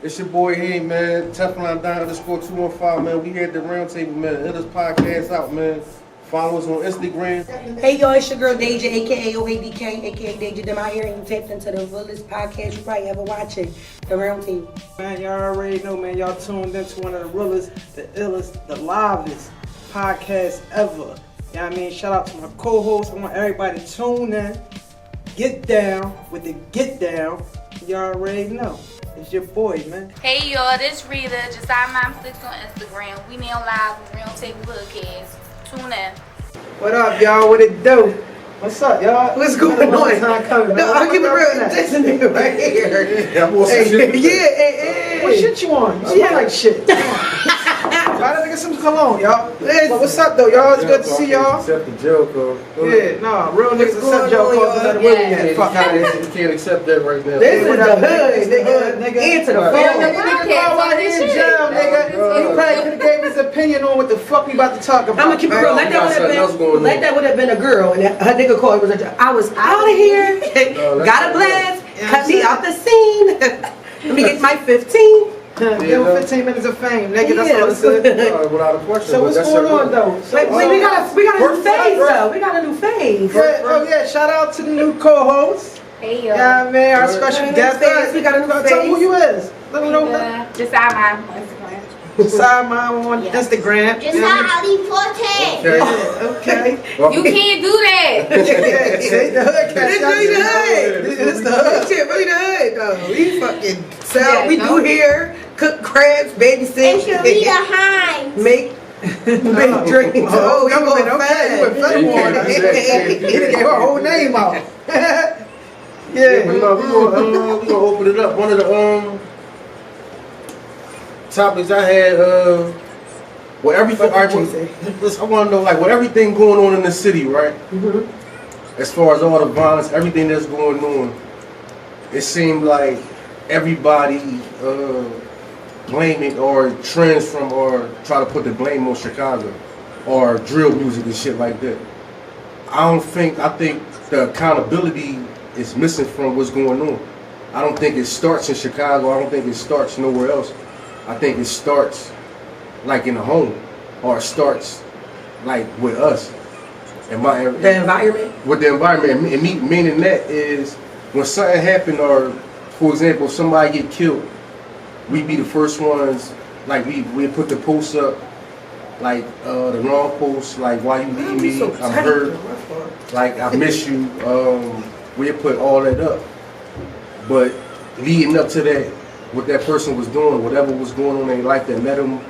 It's your boy here, man. Teflon Don _215, man. We here at the round table, man. Hit this podcast out, man. Follow us on Instagram. Hey y'all, it's your girl Deja, aka OADK, aka Deja Dem out here, and you tapped into the realest podcast you probably ever watching, The Round Table. Man, y'all already know, man. Y'all tuned into one of the realest, the illest, the livest podcast ever. You know what I mean? Shout out to my co-host. I want everybody to tune in. Get down with the get down. Y'all already know. It's your boy, man. Hey y'all, this Rita. Just our mom sticks on Instagram. We now live with Round Table Podcast. Tune in. What up, y'all? What it do? What's up, y'all? What's going on? No, I'll keep it real. This nigga right here. Yeah, I want some shit. Hey. What shit you on? You smell like shit. Why did I get some cologne, y'all? But what's up, though, y'all? It's good to see y'all. Accept the jail code. Yeah, nah, real niggas accept jail codes that are willing yet. Fuck out of here. You can't accept that right now. This is the hood, nigga. Into the phone. Nigga, while he in jail, nigga. He probably could have gave his opinion on what the fuck we about to talk about. I'm gonna keep it real. Like that would have been a girl, and her nigga called was I was out of here. Got a blast. Cut me out the scene. Let me get my 15. Give him 15 minutes of fame, nigga. That's all it's good. Without a question. So what's going on, though? Wait, we got a new phase, though. We got a new phase. Oh yeah, shout out to the new co-host. Hey y'all. Yeah, man, our special guest. We got a new phase. Tell them who you is. Let me know. Just our mom on Instagram. Side mom on Instagram. Just how Ali Forte. Okay. You can't do that. Say the hood cat. It's really the hood. It's the hood. Shit, really the hood, though. We fucking sell. Yeah, We no. do here. Cook crabs, babysit. And Sharita Hines. Make drinks. Oh, we government, going okay. You went fast. federal on us. He done gave her whole name out. Yeah, but no, we gonna open it up. One of the topics I had, well, everything. All right, I want to know, like, with everything going on in the city, right? As far as all the violence, everything that's going on, it seemed like everybody blaming or trends from or try to put the blame on Chicago or drill music and shit like that. I think the accountability is missing from what's going on. I don't think it starts in Chicago. I don't think it starts nowhere else. I think it starts like in the home, or it starts like with us. The environment? With the environment. And meaning that is when something happened, or for example, if somebody get killed, we be the first ones, like we put the post up, like the wrong post, like why you leave me, I'm hurt, like I miss you, we put all that up. But leading up to that, what that person was doing, whatever was going on in their life that led them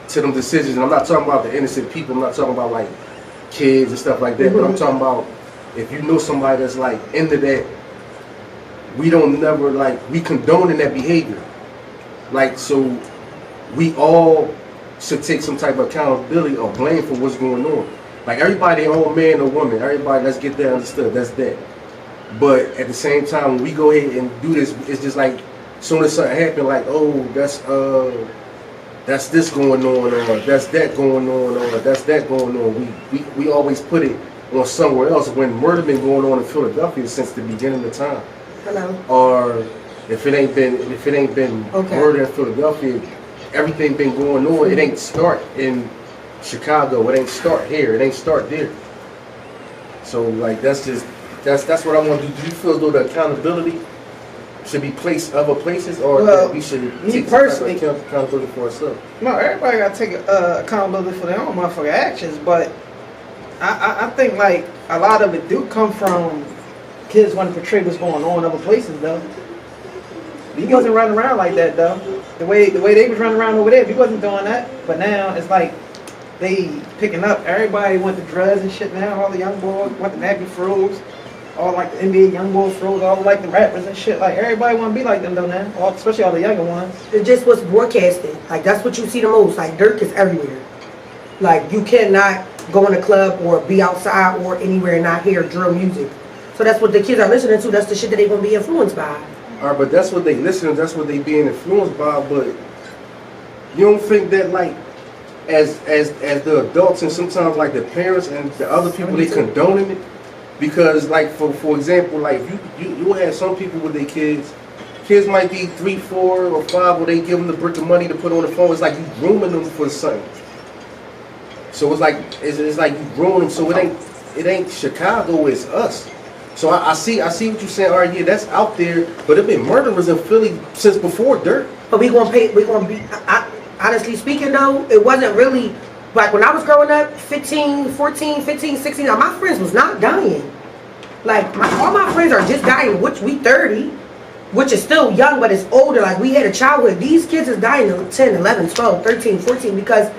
to them decisions, and I'm not talking about the innocent people, I'm not talking about like kids and stuff like that, but I'm talking about if you know somebody that's like into that, we don't never like, we condoning that behavior. Like, so we all should take some type of accountability or blame for what's going on. Like everybody, old man or woman, everybody, let's get that understood, that's that. But at the same time, when we go ahead and do this, it's just like, soon as something happen, like, oh, that's this going on, or that's that going on, or that's that going on. We always put it on somewhere else when murder been going on in Philadelphia since the beginning of time. Hello. Or if it ain't been murder in Philadelphia, everything been going on. It ain't start in Chicago. It ain't start here. It ain't start there. So like that's what I want to do. Do you feel as though the accountability should be placed other places, or that we should take personally accountability for ourselves? No, everybody got to take accountability for their own motherfucking actions, but I think like a lot of it do come from kids wanting to portray what's going on in other places, though. He wasn't running around like that, though. The way they was running around over there, he wasn't doing that. But now it's like they picking up. Everybody went to drugs and shit now. All the young boys went to nappy froze. All like the NBA young boys froze. All like the rappers and shit. Like everybody want to be like them though now. Especially all the younger ones. It just was broadcasted. Like that's what you see the most. Like Dirk is everywhere. Like you cannot go in a club or be outside or anywhere and not hear drill music. So that's what the kids are listening to. That's the shit that they're gonna be influenced by. All right, but that's what they listen to. That's what they being influenced by. But you don't think that like as the adults and sometimes like the parents and the other people, they condoning it? Because like for example, like you will have some people with their kids kids might be 3, 4, or 5, where they give them the brick of money to put on the phone. It's like you grooming them for something. So it's like you grooming them. So it ain't Chicago. It's us. So I see what you're saying. All right, yeah, that's out there, but there been murderers in Philly since before Dirt. But we gonna be. Honestly speaking, though, it wasn't really like when I was growing up, 15, 16. Now my friends was not dying. Like all my friends are just dying, which we 30, which is still young, but it's older. Like we had a childhood. These kids is dying at 10, 11, 12, 13, 14 because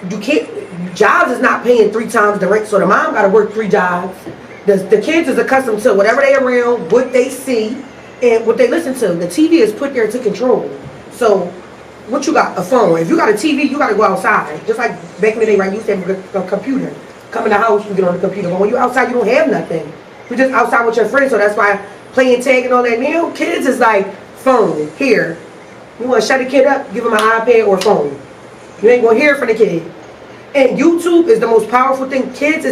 you can't. Jobs is not paying 3 times the rent, so the mom got to work 3 jobs. The kids is accustomed to whatever they around, what they see, and what they listen to. The TV is put there to control. So, what you got? A phone. If you got a TV, you got to go outside. Just like back in the day, right? You used to have a computer. Come in the house, you get on the computer. But when you outside, you don't have nothing. You're just outside with your friends. So that's why playing tag and all that. Now, kids is like phone. Here, you want to shut a kid up? Give him an iPad or phone. You ain't gonna hear from the kid. And YouTube is the most powerful thing. Kids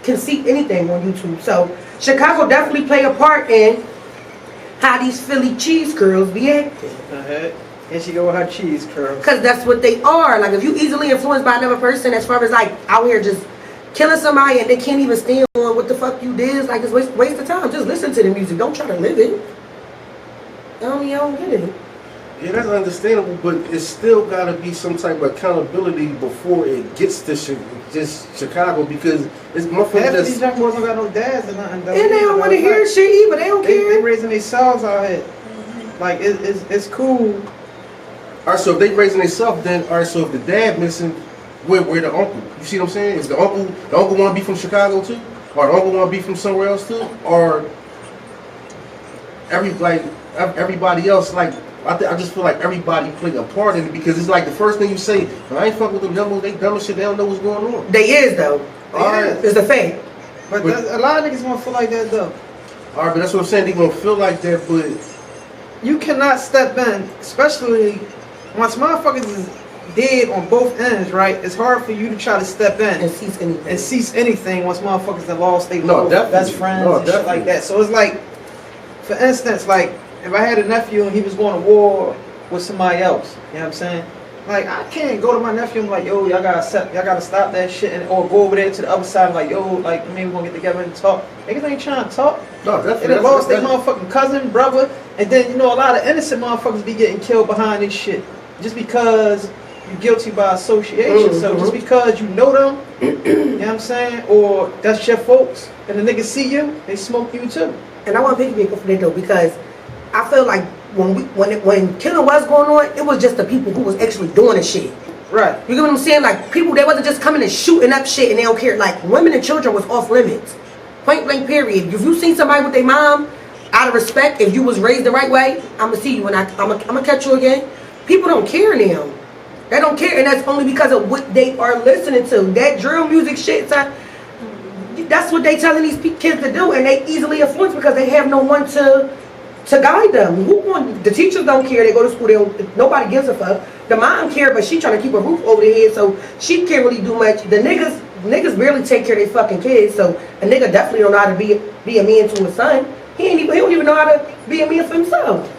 can see anything on YouTube. So Chicago definitely play a part in how these Philly cheese curls be acting. And she go with her cheese curls. Because that's what they are. Like if you easily influenced by another person as far as like out here just killing somebody and they can't even stand on what the fuck you did, like it's waste of time. Just listen to the music. Don't try to live it. I don't get it. Yeah, that's understandable, but it's still got to be some type of accountability before it gets to just Chicago, because it's motherfuckers Half of that's... these young boys don't got no dads or nothing. And they don't want to hear shit either. They don't They care. raising themselves out here. Like, it's cool. Alright, so if they raising themselves, then, alright, so if the dad missing, where the uncle? You see what I'm saying? Is the uncle want to be from Chicago too? Or the uncle want to be from somewhere else too? Or everybody else, like, I just feel like everybody played a part in it, because it's like the first thing you say, I ain't fuck with them young, they dumb as shit, they don't know what's going on. They is though. Alright. It's a fact. But a lot of niggas gonna feel like that though. Alright, but that's what I'm saying, they gonna feel like that, but You cannot step in, especially once motherfuckers is dead on both ends, right? It's hard for you to try to step in And cease anything. once motherfuckers have lost their No, definitely. best friends No, and shit definitely. like that. So it's like, for instance, like if I had a nephew and he was going to war with somebody else, you know what I'm saying? Like I can't go to my nephew and be like, yo, y'all gotta stop that shit, or go over there to the other side and like, yo, like maybe we're gonna get together and talk. Niggas ain't trying to talk. no, They definitely. done lost their motherfucking cousin, brother, and then you know a lot of innocent motherfuckers be getting killed behind this shit just because you're guilty by association. So just because you know them, you know what I'm saying, or that's your folks, and the niggas see you, they smoke you too. And I want to piggyback off of that though, because I feel like when killing was going on, it was just the people who was actually doing the shit. Right. You get what I'm saying? Like people, they wasn't just coming and shooting up shit and they don't care. Like women and children was off limits, point blank period. If you seen somebody with their mom, out of respect, if you was raised the right way, I'ma see you and I'm gonna catch you again. People don't care now. They don't care, and that's only because of what they are listening to. That drill music shit, that's what they telling these kids to do, and they easily influenced because they have no one to guide them. The teachers don't care. They go to school. Nobody gives a fuck. The mom care, but she trying to keep a roof over their head, so she can't really do much. The niggas barely take care of their fucking kids, so a nigga definitely don't know how to be a man to his son. He don't even know how to be a man for himself.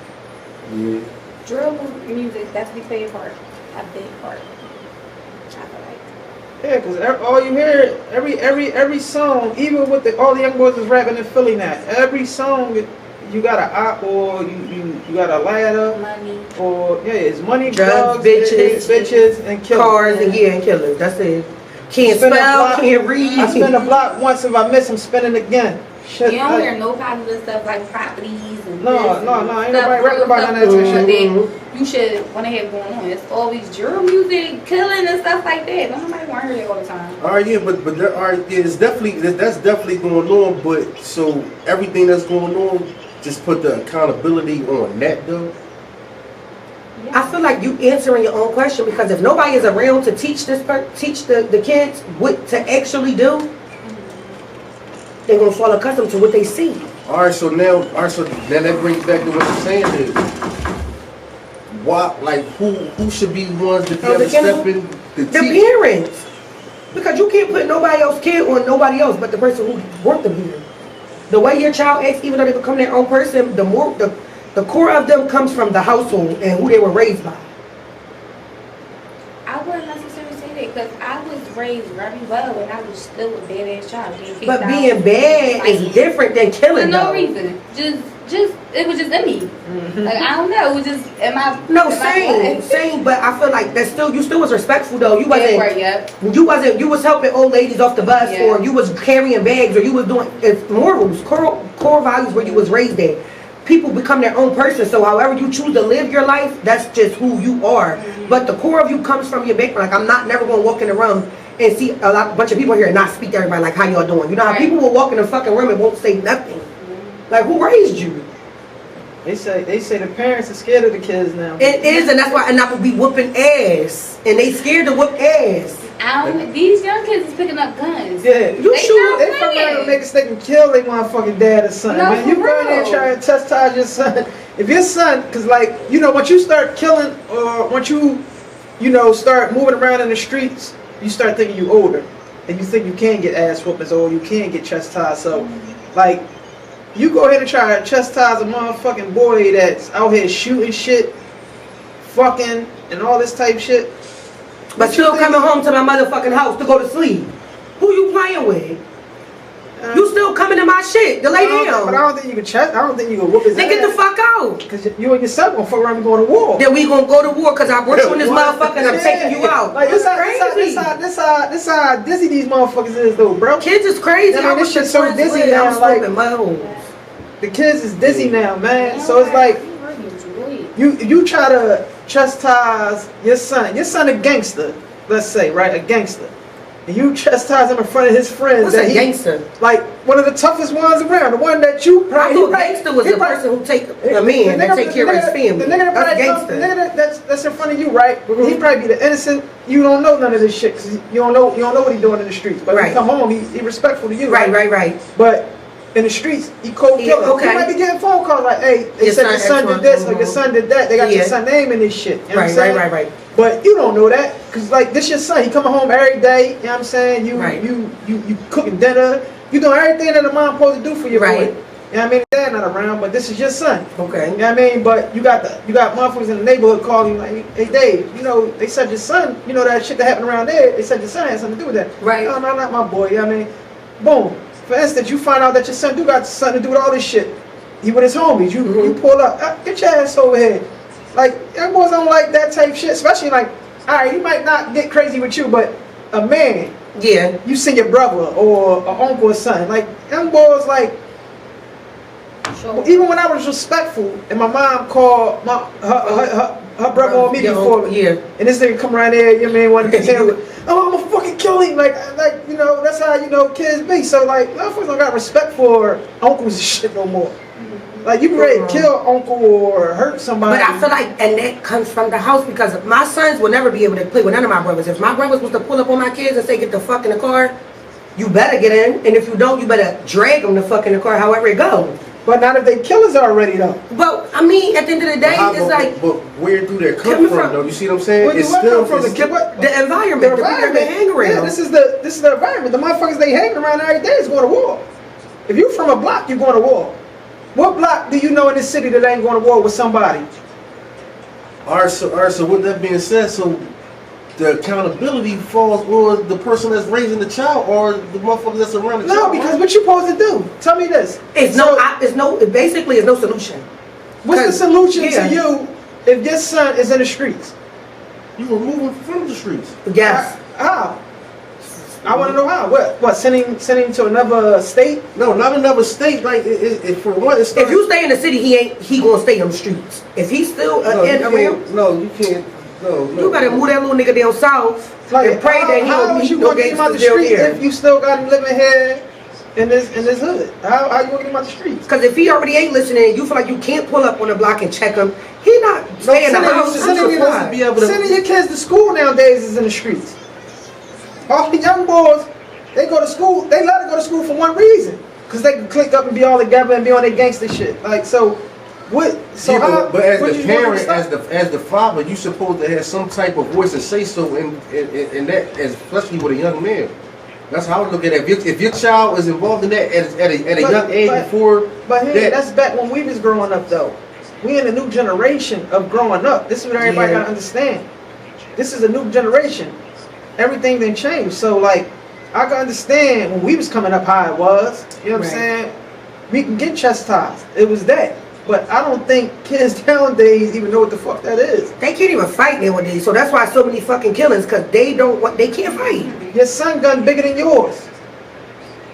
Yeah. Drill music definitely play a part, a big part. I feel like. Yeah, because all you hear, every song, even with all the young boys is rapping in Philly now, every song, you got an op, or you got a ladder, Money. or it's money, Drugs, bitches, and killers. Cars and and killers. That's it. Can't Spin a spell, block. can't read. I spin a block once, if I miss, I'm spinning again. Shit, You don't like- hear no positive stuff like properties and No, this no, and no, ain't stuff, nobody rapping about none of that real shit. stuff that you should want to have going on. It's always drill music, killing and stuff like that. Don't nobody want to hear that all the time. Alright, yeah, but there are, yeah, that's definitely going on, but so everything that's going on, just put the accountability on that though. I feel like you answering your own question, because if nobody is around to teach the kids what to actually do, they're gonna fall accustomed to what they see. Alright, so now that brings back to what you're saying is, who should be the ones that Oh, have to step in The to teach? parents, because you can't put nobody else's kid on nobody else but the person who brought them here. The way your child acts, even though they become their own person, the The core of them comes from the household and who they were raised by. I wouldn't necessarily say that because I was raised very well and I was still a badass child. But being bad is different than For killing. no though. reason. Just it was just in me. Like I don't know. It was just No, same. But I feel like that's still you still was respectful though. You wasn't. You was helping old ladies off the bus, Yeah. or you was carrying bags, or you was doing it's morals, core values where you was raised at. People become their own person. So however you choose to live your life, that's just who you are. But the core of you comes from your background. Like I'm not never gonna walk in the room and see a bunch of people here and not speak to everybody like how y'all doing. You know how Right. people will walk in the fucking room and won't say nothing. Like who raised you? They say the parents are scared of the kids now. It is, and that's why and I will be whooping ass, and they scared to whoop ass. These young kids is picking up guns. Yeah, you They shoot, not they fuck around playing. and make a stick and kill their motherfucking dad or son. No, Man, you for go in there and real. try and chastise your son. If your son, cause like, you know, once you start killing, or once you know, start moving around in the streets, you start thinking you older. And you think you can get ass whoopings or you can get chastised. So, like, you go ahead and try to chastise a motherfucking boy that's out here shooting shit, fucking, and all this type shit. But still coming home to my motherfucking house to go to sleep. Who you playing with? You still coming to my shit to lay But I down. don't think you can I don't think you can whoop his Then get the fuck out. Because you and your son gonna fuck around and go to war. Then we gonna go to war because I brought you in this motherfucker and I'm taking you out. Like That's this how dizzy these motherfuckers is though, bro. Kids is crazy. I mean, I this was shit's just so dizzy now, I'm like- smoking muddles. The kids is dizzy now, man. So it's like you try to chastise your son. Your son a gangster, let's say, right? A gangster. And you chastise him in front of his friends. What's a gangster? Like one of the toughest ones around. The one that you I thought gangster was the person who take a man and take care of his family. The nigga That's that gangster. the nigga that's in front of you, right? He probably be the innocent. You don't know none of this shit because you don't know what he doing in the streets. But when Right. he come home, he respectful to you. Right. But in the streets, he cold Yeah, killing. okay. You might be getting phone calls like, hey, they Your said son your son X1, did this or your son did that. They got your Yeah. son name in this shit. You know what I'm saying? Right. But you don't know that because like this your son. He coming home every day. You know what I'm saying? Right. You cooking dinner. You doing everything that a mom supposed to do for your Right. boy. You know what I mean? Dad not around, but this is your son. Okay. You know what I mean? But you got motherfuckers in the neighborhood calling you like, hey Dave, you know, they said your son, you know that shit that happened around there, they said your son had something to do with that. Right. No, not my boy, you know what I mean? Boom. For instance, you find out that your son do got something to do with all this shit. He with his homies. You pull up, get your ass over here. Like, young boys don't like that type shit, especially like, alright, he might not get crazy with you, but a man, Yeah. you see your brother or an uncle or something. Like, young boys like, even when I was respectful and my mom called her brother on me before, Yeah. and this nigga come around there, your man wanted to tell me, oh, I'm gonna fucking kill him. Like, you know, that's how, you know, kids be. So, like, motherfuckers don't got respect for uncles and shit no more. Like, you be ready to kill uncle or hurt somebody. But I feel like, and that comes from the house because my sons will never be able to play with none of my brothers. If my brothers was to pull up on my kids and say, get the fuck in the car, you better get in. And if you don't, you better drag them the fuck in the car, however it goes. But not if they killers already, though. But, I mean, at the end of the day, it's like but where do that come Coming from, from- though? You see what I'm saying? Where do what come from? the environment, the people they hang around. Yeah, this is the environment. The motherfuckers they hang around every day is going to war. If you from a block, you're going to war. What block do you know in this city that ain't going to war with somebody? All right, so with that being said, so the accountability falls on the person that's raising the child or the motherfucker that's around the No, child. because right? what you supposed to do? Tell me this. Basically, it's no solution. What's the 'Ause, solution yeah. to you if your son is in the streets? You remove him from the streets. Yes. How? I want to know how. What? Sending to another state? No, not another state. Like, it for one, it's If you stay in the city, he gonna stay on the streets. If he's still no, you in around, can't, no, you can't. No, you gotta move that little nigga down south Like, and pray that he how don't is meet you no gonna get him out the gangsters down street here. if you still got him living here in this hood? How you gonna get him out the streets? Because if he already ain't listening, you feel like you can't pull up on the block and check him. He not staying in the house. Sending your kids to school nowadays is in the streets. All the young boys, they go to school. They let to go to school for one reason, because they can click up and be all together and be on their gangster shit. Like, so what? So yeah, how? but as what the you doing parent, to stop? as the father, you supposed to have some type of voice and say so in that, especially with a young man. That's how I look at it. If your child is involved in that at a young age before But hey, that, that's back when we was growing up though. We in a new generation of growing up. This is what everybody Yeah. gotta understand. This is a new generation. Everything done changed. So like, I can understand when we was coming up how it was. You know what I'm Right. saying? We can get chastised. It was that. But I don't think kids nowadays even know what the fuck that is. They can't even fight nowadays, so that's why so many fucking killings, because they can't fight. Your son gun bigger than yours.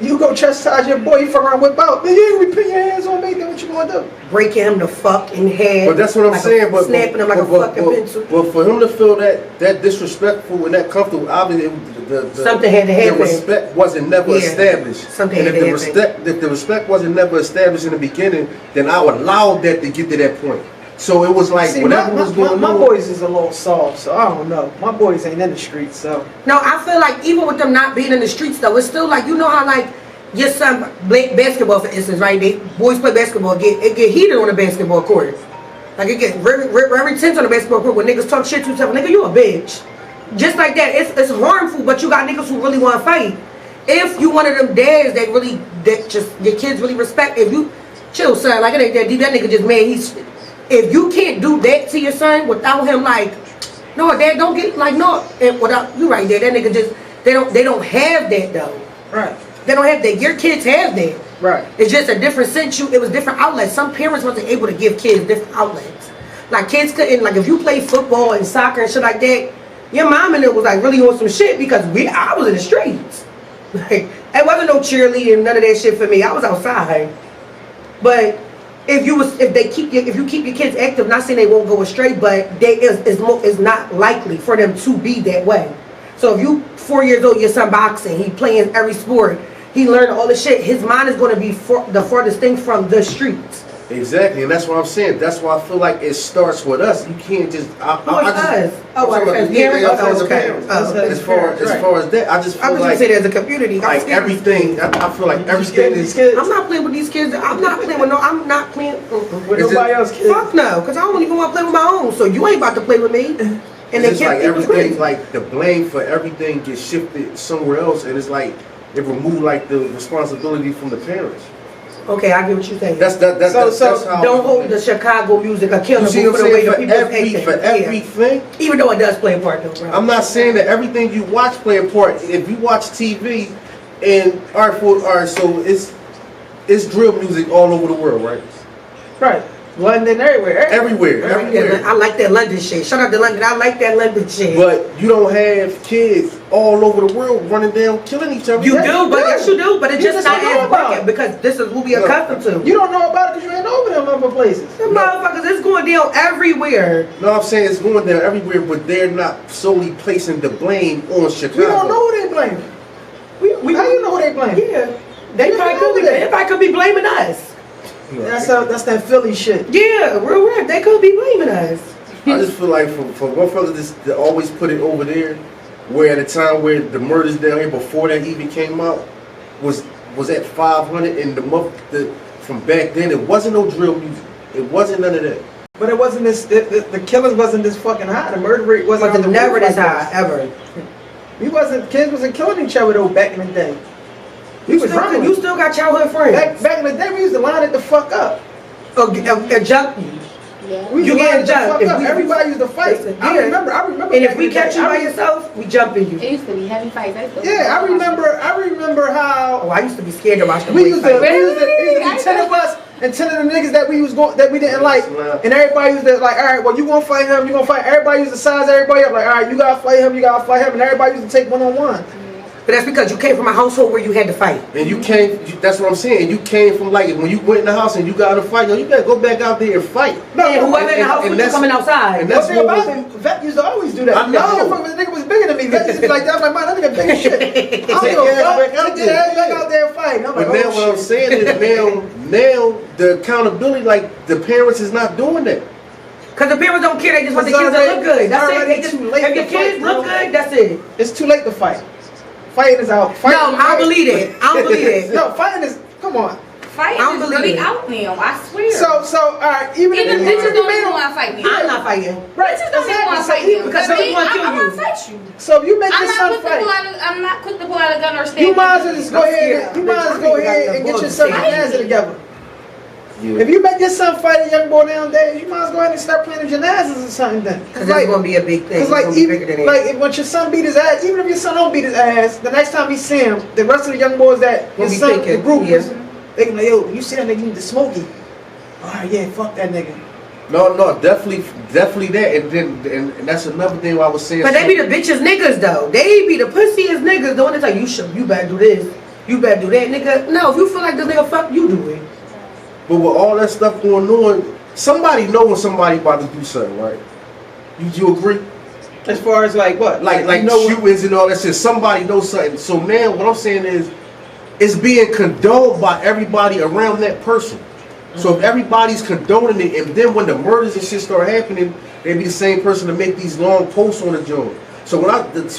You go chastise your boy, you fuck around whip out. Man, you ain't put your hands on me, then what you gonna do? Breaking him the fuck in half. But that's what I'm like saying. But snapping him like a fucking pencil. But for him to feel that disrespectful and that comfortable, obviously the Something had to happen. The respect wasn't never Yeah. established. Something and had if to the happen. if the respect wasn't never established in the beginning, then I would allow that to get to that point. So it was like See, whatever was going my on. boys is a little soft, so I don't know. My boys ain't in the streets, so. No, I feel like even with them not being in the streets though, it's still like, you know how like your son play basketball, for instance, right? They boys play basketball, it get heated on the basketball court. Like it get very tense on the basketball court when niggas talk shit to each other. Nigga, you a bitch. Just like that, it's harmful, but you got niggas who really want to fight. If you one of them dads that just your kids really respect, if you chill, son, like it ain't that deep, that nigga just mad. If you can't do that to your son without him like, no, dad, don't get like no, and without you right there, that nigga just they don't have that though. Right. They don't have that. Your kids have that. Right. It's just a different sense. It was different outlets. Some parents wasn't able to give kids different outlets. Like kids couldn't, like if you play football and soccer and shit like that, your mom and it was like really on some shit because I was in the streets. Like it wasn't no cheerleading, none of that shit for me. I was outside. But if you keep your kids active, not saying they won't go astray, but it's not likely for them to be that way. So if you 4 years old, your son boxing, he playing every sport, he learned all the shit, his mind is going to be the farthest thing from the streets. Exactly, and that's what I'm saying. That's why I feel like it starts with us. You can't just. Who is us? Oh, as yeah, parents? as Oh, a okay. parent. Oh, okay. As far as that, I just I feel was like gonna say there's a community. I'm like scared. everything. I feel like everything is. I'm not playing with these kids. I'm not playing with I'm not playing With Is it- nobody else kids. Fuck no, because I don't even want to play with my own. So you ain't about to play with me. And It's just like it was everything, crazy. like the blame for everything gets shifted somewhere else, and it's like it removed like the responsibility from the parents. Okay, I get what you're saying. That's how. Don't hold the Chicago music accountable You see what for I'm the way saying? the people For acting. everything. Yeah. Even though it does play a part though, bro. I'm not saying that everything you watch play a part. If you watch TV, and alright, so it's drill music all over the world, right? Right. London, everywhere. Everywhere. I like that London shit. Shout out to London. I like that London shit. But you don't have kids all over the world running down, killing each other. You do, but yes you do. But it's You just just not don't know as about working it. because this is what we accustomed to. You don't know about it because you ain't over them other places. Them motherfuckers, it's going down everywhere. No, I'm saying it's going down everywhere, but they're not solely placing the blame on Chicago. We don't know who they blaming. How you know who they blaming? Yeah. They You probably know could be. that. They probably could be blaming us. That's that Philly shit. Yeah, real rap. They could be blaming us. I just feel like for one fella to always put it over there, where at a time where the murders down here before that even came out was at 500, and from back then it wasn't no drill music. It wasn't none of that. But it wasn't this. The killers wasn't this fucking high. The murder rate wasn't. But on the never roof this like high, ever. Kids wasn't killing each other though back in the day. We was running. You still got childhood friends. Back in the day, we used to line it the fuck up. A junkie. We You used to line it the getting fuck jumped. up. Everybody used to fight. I remember. And if back we in the catch day, you by yourself, we jumping you. It used to be heavy fights. Yeah, I remember Oh, how I used to be scared to watch the we boys used to fight. be 10 of us and 10 of the niggas that we didn't like, and everybody used to like, all right, well you gonna fight him, you gonna fight. Everybody used to size everybody up like, all right, you gotta fight him, and everybody used to take 1-on-1. But that's because you came from a household where you had to fight. And that's what I'm saying. You came from like when you went in the house and you got in a fight, you gotta go back out there and fight. And whoever in the house was coming outside. And that's That's what what Vet used to always do that. I know. The nigga was bigger than me. Vet used to be like that. I'm like, man, that nigga big as shit. I don't Take give your a ass back fuck. out Get there. your ass back out there and fight. And I'm But like, now oh, what I'm shit. saying is now the accountability, like the parents is not doing that. Because the parents don't care, they just want the It's kids to already- look good. That's it's it. already They just, too late if your to kids fight, look bro. good, that's it. It's too late to fight. Fighting is out. Fighting, No, I don't believe it. I don't believe it. No, fighting is, come on. Fighting I don't is believe really it. out now. I swear. So, all right, even even if bitches you don't made even them, want to fight me. I'm not fighting. right? Bitches don't even want to exactly. fight you because But they me, wanna I'm kill gonna you. fight you. So if you make I'm your not son quick to fight, pull out. I'm not quick to pull out a gun or stand. you might as well just go I'm ahead. scared. You might as well go ahead and get yourself and Nazzy together. Yeah. If you make your son fight a young boy nowadays, you might as well go ahead and start playing gymnastics or something then. Because it's going to be a big thing. Because It's like gonna be even bigger than like that. if, once your son beat his ass, even if your son don't beat his ass, the next time he see him, the rest of the young boys that your Gonna be son, the thinking, group yeah. is, they gonna be like, yo, you see that nigga, you need to smoke him. Alright, yeah, fuck that nigga. No, definitely that, and then and that's another thing I was saying. But they be the bitches niggas though. They be the pussiest niggas. The one that's like, you better do this. You better do that, nigga. No, if you feel like this nigga fuck, you do it. But with all that stuff going on, somebody know when somebody about to do something, right? You agree? As far as like what? Like you know shootings and all that shit. Somebody knows something. So now what I'm saying is, it's being condoned by everybody around that person. So if everybody's condoning it, and then when the murders and shit start happening, they be the same person to make these long posts on the joint. So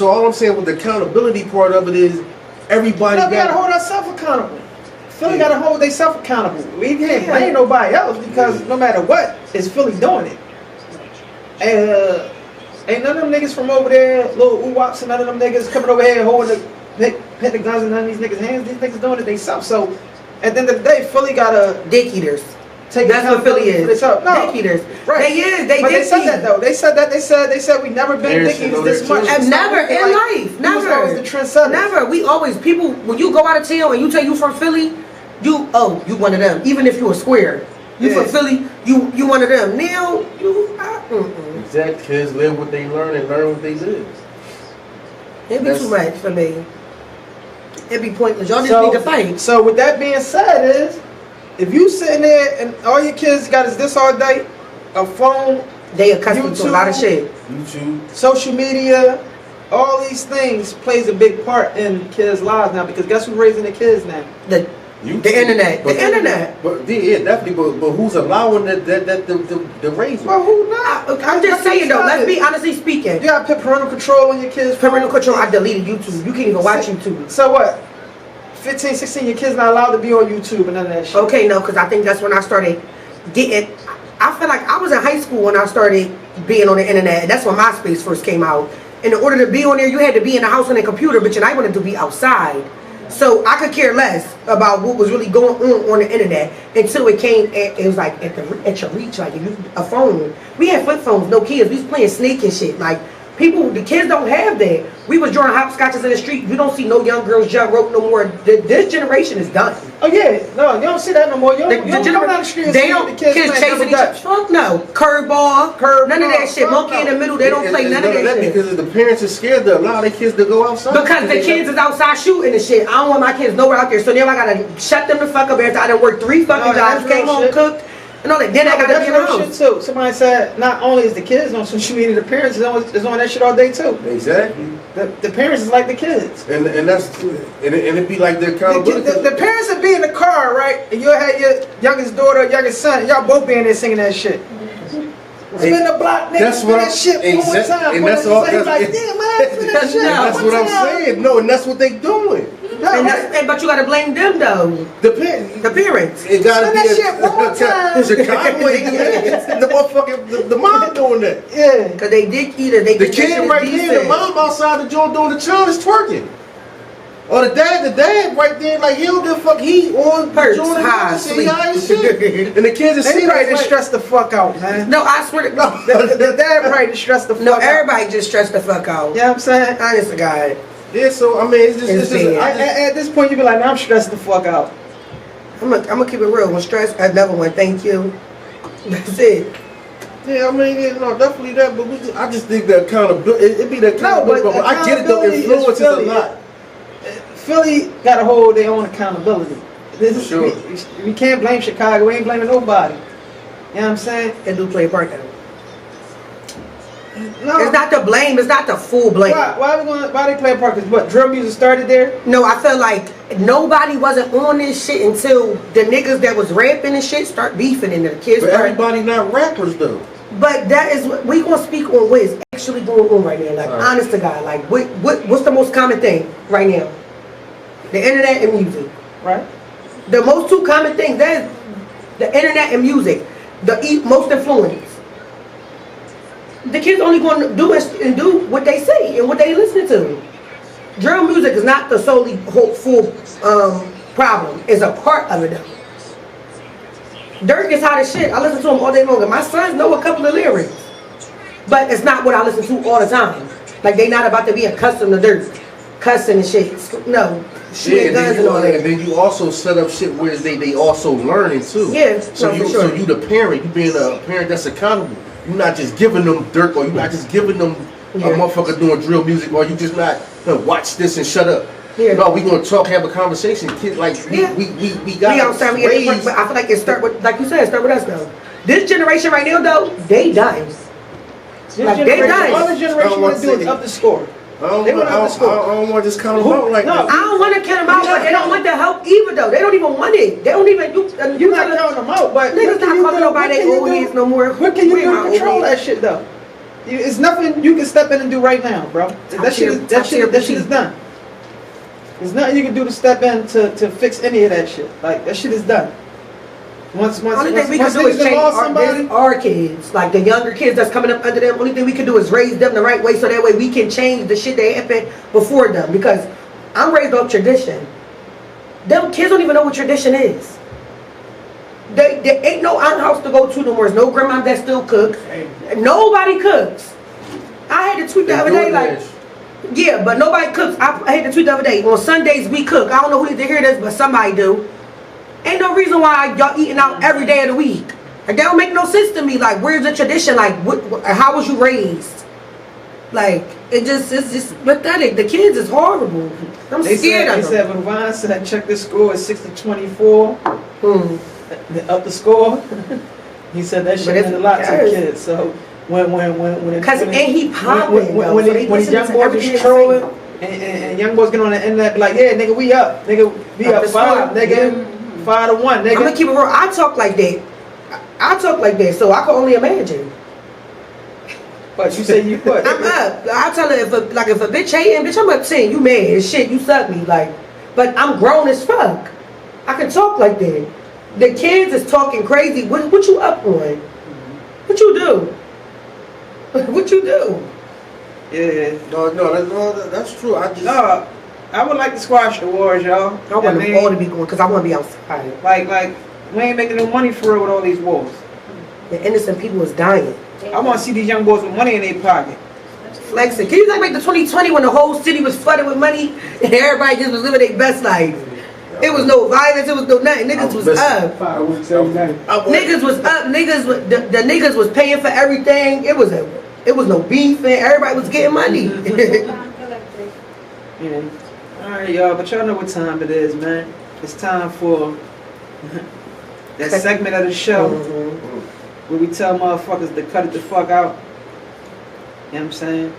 all I'm saying with the accountability part of it is, everybody we gotta hold ourselves accountable. Philly Yeah. gotta hold themselves accountable. We can't blame nobody else because no matter what, it's Philly doing it. And ain't none of them niggas from over there, little ooh-wops, and none of them niggas coming over here holding the guns in none of these niggas' hands. These niggas doing it themselves. So at the end of the day, Philly gotta Dick eaters. take That's what Philly accountability for is. themselves. No, Dick eaters. right. They is. They But they dick said eat. that though. They said we never been Harrison dick eaters know this that much. too. And never in life. We was Never. always the trendsetters. Never. We always, people, when you go out of town and you tell you from Philly, you one of them. Even if you a square. You Yeah. from Philly, you one of them. Now, Exact kids live what they learn and learn what they live. It be That's- too much for me. It be pointless. Y'all just need to fight. So with that being said is, if you sitting there and all your kids got is this all day, a phone, They accustomed to a lot of shit. YouTube. social media, all these things plays a big part in kids' lives now because guess who's raising the kids now? The internet. But- The internet. But yeah, definitely. But who's allowing the raising? Well, who not? I'm just saying though, let's be honestly You speaking. gotta put parental control on your kids. Parental control, I deleted YouTube. You can't even watch YouTube. So what? 15, 16, your kids not allowed to be on YouTube and none of that shit. Okay, no, because I think that's when I started getting. I feel like I was in high school when I started being on the internet. That's when MySpace first came out. And in order to be on there, you had to be in the house on a computer, but I wanted to be outside. So I could care less about what was really going on the internet until it came. It was like at your reach, like if you a phone. We had flip phones, no kids. We was playing Snake and shit. Like the kids don't have that. We was drawing hopscotches in the street. You don't see no young girls jump rope no more. This generation is done. Oh yeah, no, you don't see that no more. You don't, The you don't come down the street and they see don't the kids playing chasing double each other. dutch. Fuck no. Curveball, none of that shit. Monkey in the middle, they don't play none of that shit. Because the parents are scared to allow their kids to go outside. Because the kids is outside shooting and shit. I don't want my kids nowhere out there. So now I gotta shut them the fuck up after I done worked 3 fucking No, that's jobs, came real home, shit. cooked, and all that. Then I gotta That's be in the real shit house. too. Somebody said not only is the kids on social media, the parents is on that shit all day too. Exactly. The parents is like the kids. And that's and it be like the The, accountability. the parents would be in the car, right? And you'll have your youngest daughter, youngest son, and y'all both be in there singing that shit. Spin the block, nigga, That's spin what that I'm- shit one more exact- time. and boy. that's all- So he that's- like, damn, man, spin that shit That's one what I'm time. saying. No, and that's what they doing. But you gotta blame them though. The parents. The parents. It gotta Spin be that shit one more time. Chicago ain't doing that. The motherfucking the mom doing that. Yeah. Cause they dick eater, they The think that shit kid is right there, the decent. mom outside the joint doing the challenge twerking. Or the dad right there, like he don't give a fuck. He on Perks, joint and high, shit, he high as sleep. shit. And the kids are They seeing probably it. just stressed the fuck out, man. No, I swear to God. The dad probably just stressed the fuck No, out. everybody just stressed the fuck out. You know what I'm saying? Honest to God. Yeah, so I mean, it's just It's bad. At this point, you be like, man, I'm stressed the fuck out. I'm gonna keep it real. When stress, another one. Thank you. That's it. Yeah, I mean, yeah, no, definitely that. But I just think the accountability. It be the accountability. but but I get it though. accountability is Influence is a Philly. lot. Philly got to hold their own accountability. This is, Sure. we can't blame Chicago. We ain't blaming nobody. You know what I'm saying? It do play a part though. No. It's not the blame. It's not the full blame. Why they play a part? Because what, drill music started there? No, I felt like nobody wasn't on this shit until the niggas that was rapping and shit start beefing and the kids But start. everybody not rappers though. But that is we gonna speak on what is actually going on right now. Like Alright. honest to God, like what's the most common thing right now? The internet and music. Right. The most two common things that is the internet and music. The most influence. The kids only going to do what they say and what they listen to. Drill music is not the solely full problem. It's a part of it though. Dirk is hot as shit. I listen to him all day long. And my sons know a couple of lyrics. But it's not what I listen to all the time. Like, they not about to be accustomed to Dirk. Cussing and shit. No. Shooting guns and all that. And then you also set up shit where they also learning too. Yeah, so no, you for sure. so you the parent, you being a parent that's accountable. You're not just giving them Dirk, or you're not just giving them a motherfucker doing drill music, or you just not watch this and shut up. Yeah. No, we gonna talk, have a conversation. Kids, like we got. We outside, we get different, but I feel like it start with, like you said, start with us though. This generation right now though, they done. Like they done. All the generation want to do is up the score. I don't want this kind of help like No, that. I don't want to count them out, but they don't want the help either though. They don't even want it. They don't even. You're not counting them out, but Niggas not calling nobody old heads no more. What can you do to control that shit though? It's nothing you can step in and do right now, bro. That shit is done. There's nothing you can do to step in to fix any of that shit. Like that shit is done. Once Only thing we can do is change our kids, like the younger kids that's coming up under them. Only thing we can do is raise them the right way, so that way we can change the shit that happened before them. Because I'm raised off tradition. Them kids don't even know what tradition is. There ain't no aunt house to go to no more. There's no grandma that still cooks. Nobody cooks. I had to tweet the other day like, yeah, but nobody cooks. I had to tweet the other day. On Sundays we cook. I don't know who needs to hear this, but somebody do. Ain't no reason why y'all eating out every day of the week. Like, that don't make no sense to me. Like, where's the tradition? Like, how was you raised? Like, it's just pathetic. The kids is horrible. I'm scared of them. They said when Vine said check the score at 6-24, up the score. He said that shit meant a lot to the kids. So when he popping when the young boys was trolling and young boys get on the internet be like, yeah, nigga, we up, we up 5, nigga. 5-1, nigga. I'm gonna keep it real. I talk like that, so I can only imagine. But you say you put. I'm up. I tell her if a bitch hating, bitch, I'm up 10. You mad as shit. You suck me, like. But I'm grown as fuck. I can talk like that. The kids is talking crazy. What you up on? What you do? What you do? Yeah. No, that's true. I would like to squash the wars, y'all. I want them all to be going because I want to be outside. Like we ain't making no money for real with all these wars. The innocent people is dying. I want to see these young boys with money in their pocket. Flexing. Can you think back to 2020 when the whole city was flooded with money and everybody just was living their best life? It was no violence. It was no nothing. Niggas was up. Niggas was up. The niggas was paying for everything. It was no beef and everybody was getting money. Yeah. Alright, y'all, but y'all know what time it is, man. It's time for that segment of the show where we tell motherfuckers to cut it the fuck out. You know what I'm saying?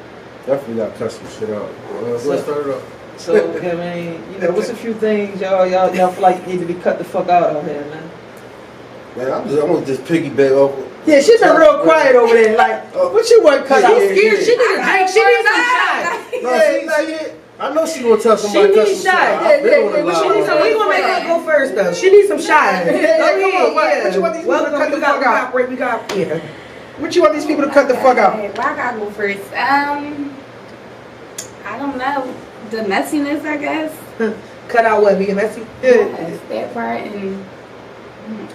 Definitely got to cut some shit out. Let's start it up. So, I mean, what's a few things y'all feel like need to be cut the fuck out here, man? Man, I'm gonna just piggyback off. Yeah, she's been real quiet over there. Like, what you want cut out? She's scared. She need a drink. She needs some shot. I know she gonna tell somebody. She needs shot. We gonna make her go first though. She needs some shot. Come on, what you want these people to cut the fuck out? What you want these people to cut the fuck out? I gotta go first. I don't know. The messiness, I guess. Cut out what? Being messy? Yes, that part and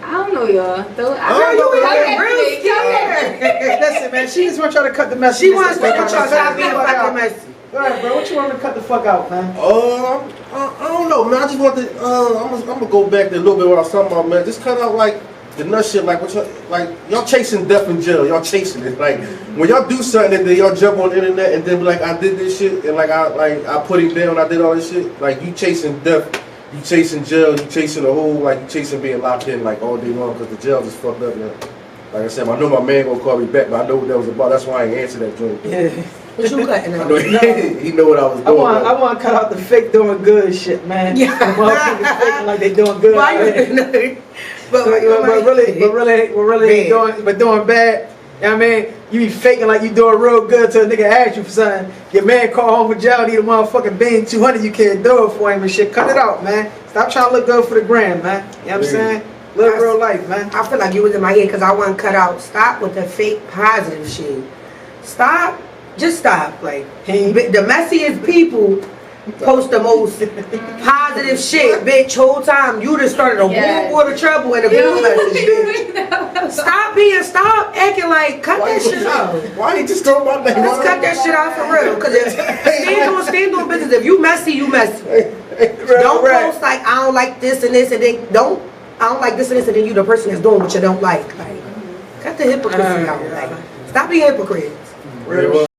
I don't know, y'all. So, Listen, man, she just wants y'all to cut the mess. She wants to cut y'all stop being fucking messy. Alright, bro, what you want to cut the fuck out, man? I don't know, man. I just want to. I'm gonna go back to a little bit what I was talking about, man. Just cut out like the nut shit, like y'all chasing death in jail. Y'all chasing it. Like when y'all do something and then y'all jump on the internet and then be like, I did this shit and I put him down. I did all this shit. Like you chasing death. You chasing jail, you chasing the whole, like you chasing being locked in like all day long because the jail just fucked up, man. Like I said, I know my man gonna call me back, but I know what that was about. That's why I ain't answer that joint. Yeah. What you cutting out? He know what I was doing. I want to cut out the fake doing good shit, man. Yeah. Motherfuckers faking like they doing good. But really doing bad. You know what I mean? You be faking like you doing real good till a nigga ask you for something. Your man call home from jail, need a motherfucking bean 200, you can't do it for him and shit. Cut it out, man. Stop trying to look good for the gram, man. You know what I'm saying? Live real life, man. I feel like you was in my head because I want to cut out. Stop with the fake positive shit. Stop. Just stop. Like, the messiest people post the most positive shit, bitch, whole time. You just started a Yes. world of trouble in a group message, bitch. Stop acting like, cut that shit off. Why you just throw my name? Let's cut that shit out for real. Cause if stand on business. If you messy, you messy. Don't post like I don't like this and this and then I don't like this and this and then you the person that's doing what you don't like. Like cut the hypocrisy out. Like stop being hypocrites.